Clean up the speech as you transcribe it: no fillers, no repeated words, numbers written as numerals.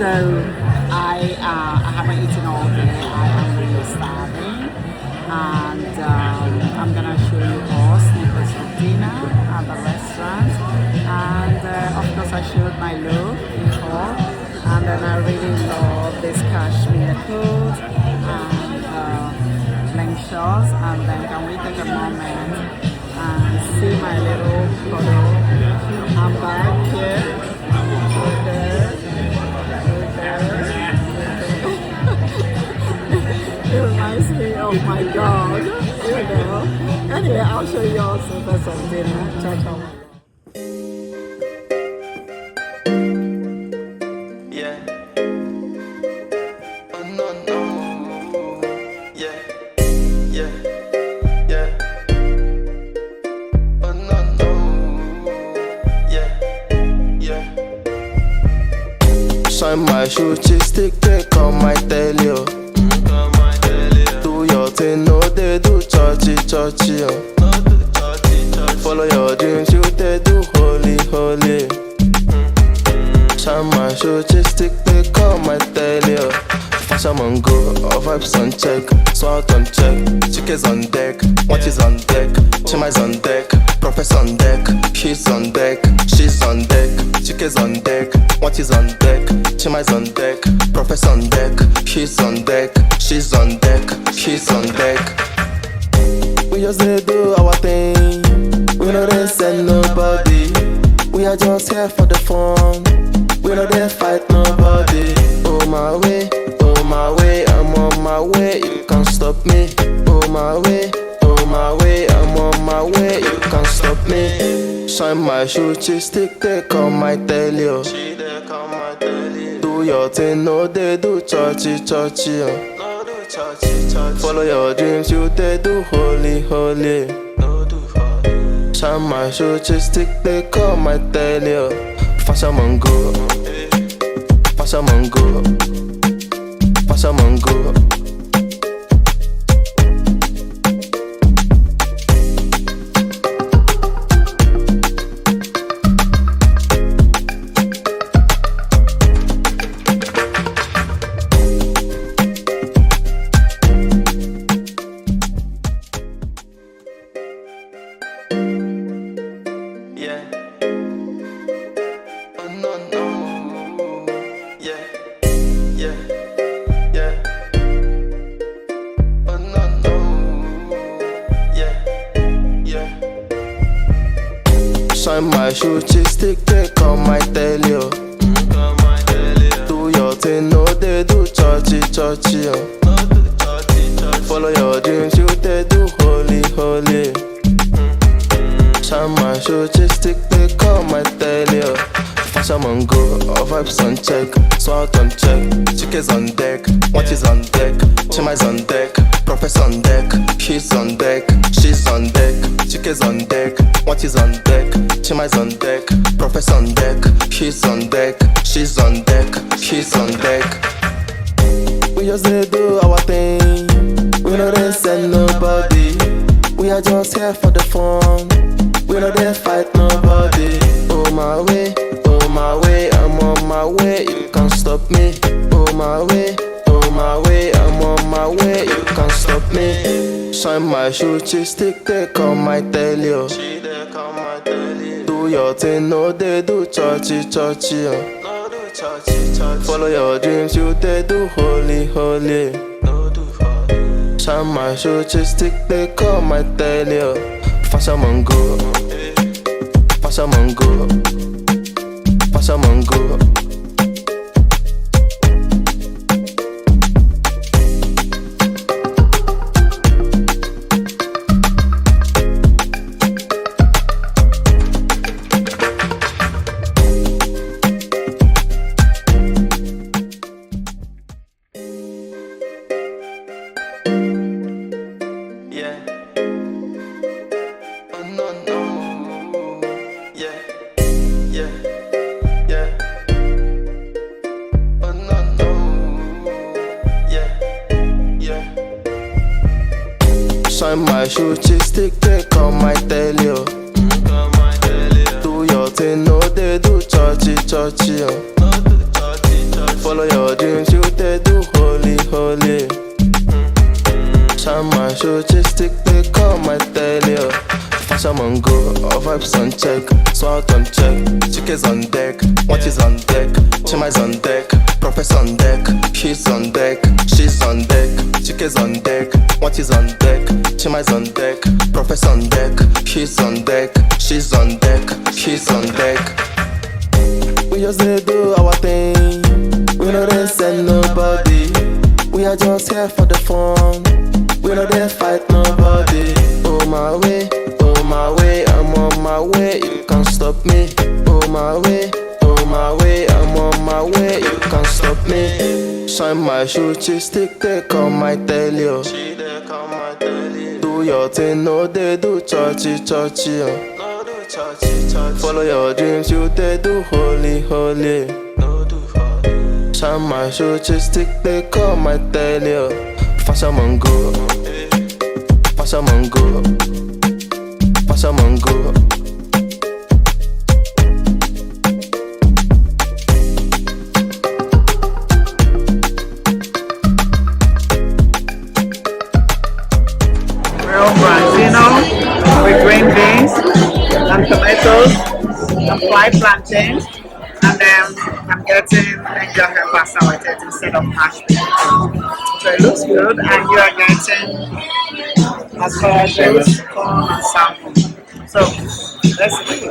So I haven't eaten all day. I am really starving, and I'm gonna show you all snippets of dinner at the restaurant. And of course, I showed my look before, and then I really love this cashmere coat and Bling shorts. And then can we take a moment and see my little photo? I'm back here. It reminds me of my dog, Anyway, I'll show you all snippets of dinner. Check out. Yeah. Oh no no. Yeah. Yeah. Yeah. Oh no no. Yeah. Yeah. Shine my shoe, cheesecake, take on my tail, yo. Do your thing, no they do churchy, yo. Follow your dreams, you they do holy, holy. Shine my shoe, cheesecake, take on my tail, yo. Fashion on go, all vibes on check, sword on check, chickens on deck, what is on deck, chima's on deck, professor on deck, he's on deck, she's on deck, chickens on deck, what is on deck, chima's on deck, professor on deck, he's on deck, she's on deck, he's on deck. We just dey do our thing, we no dey send nobody, we are just here for the fun, we no dey fight nobody. Oh my way, I'm on my way, you can't stop me. Oh my way, I'm on my way, you can't stop me. Shine my shoe, cheesecake, take on my tail, yo. Do your thing, no they do churchy, yo. Follow your dreams, you they do holy, holy. Shine my shoe, cheesecake, take on my tail, yo. Fashion on go, fashion on go, fashion on go. Yeah. Oh no no. Yeah. Yeah. Yeah. Oh no no. Yeah. Yeah. Shine my shoe, cheesecake, take on my tail, yo. Do your thing, no they do churchy, yo. Follow your dreams, you they do holy, holy. Shine my shoe, cheesecake, take on my tail, yo. Fashion on go, all vibes on check, sword on check, chickens on deck, what is on deck, chima's on deck, professor on deck, he's on deck, she's on deck, chickens on deck, what is on deck, chima's on deck, professor on deck, he's on deck, she's on deck, he's on deck. We just dey do our thing, we no dey send nobody, we are just here for the fun, we no dey fight nobody. Oh my way, I'm on my way, you can't stop me. Oh my way, I'm on my way, you can't stop me. Shine my shoe, cheesecake, take on my tail, yo. Do your thing, no they do churchy, yo. Follow your dreams, you they do holy, holy. Shine my shoe, cheesecake, take on my tail, yo. Fashion on go, fashion on go, fashion on go. Yeah. Oh no no. Yeah. Yeah. Yeah. Oh no no. Yeah. Yeah. Shine my shoe, cheesecake, take on my tail, yo. Do your thing, no they do churchy, yo. Follow vibes on check, swag on check, chicken's on deck, what is on deck, chima's on deck, professor on deck, he's on deck, she's on deck, chicken's on deck, what is on deck, chima's on deck, professor on deck, he's on deck, she's on deck, he's on deck. We just dey do our thing, we no dey send nobody. We are just here for the fun, we no dey fight nobody. Oh my way, I'm on my way, you can't stop me. Oh my way, I'm on my way, you can't stop me. Shine my shoe, cheesecake, they come, I tell you. Do your thing, no they do churchy. Follow your dreams, you they do holy. Shine my shoe, cheesecake, they come, I tell you. Fashion mango, fashion mango, fashion mango. Real branzino with green beans and tomatoes and fried plantains, and then I'm getting angel hair pasta with it instead of mashed potatoes. So it looks good, and you are getting asparagus, corn, and salmon. So let's eat.